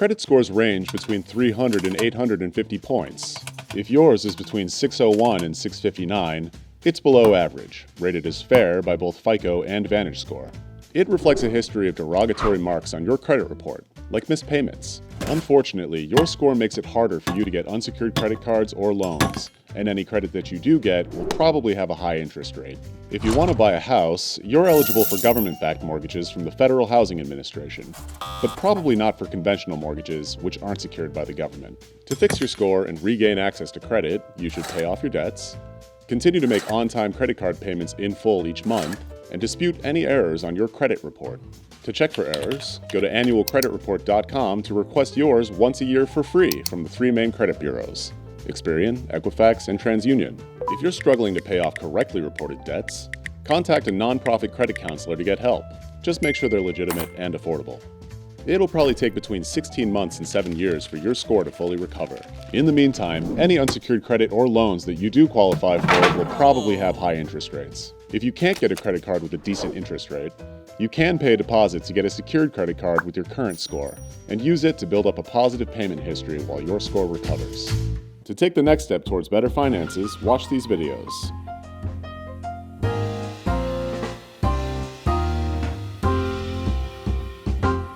Credit scores range between 300 and 850 points. If yours is between 601 and 659, it's below average, rated as fair by both FICO and VantageScore. It reflects a history of derogatory marks on your credit report, like missed payments. Unfortunately, your score makes it harder for you to get unsecured credit cards or loans, and any credit that you do get will probably have a high interest rate. If you want to buy a house, you're eligible for government-backed mortgages from the Federal Housing Administration, but probably not for conventional mortgages, which aren't secured by the government. To fix your score and regain access to credit, you should pay off your debts, continue to make on-time credit card payments in full each month, and dispute any errors on your credit report. To check for errors, go to annualcreditreport.com to request yours once a year for free from the 3 main credit bureaus: Experian, Equifax, and TransUnion. If you're struggling to pay off correctly reported debts, contact a nonprofit credit counselor to get help. Just make sure they're legitimate and affordable. It'll probably take between 16 months and 7 years for your score to fully recover. In the meantime, any unsecured credit or loans that you do qualify for will probably have high interest rates. If you can't get a credit card with a decent interest rate, you can pay a deposit to get a secured credit card with your current score and use it to build up a positive payment history while your score recovers. To take the next step towards better finances, watch these videos.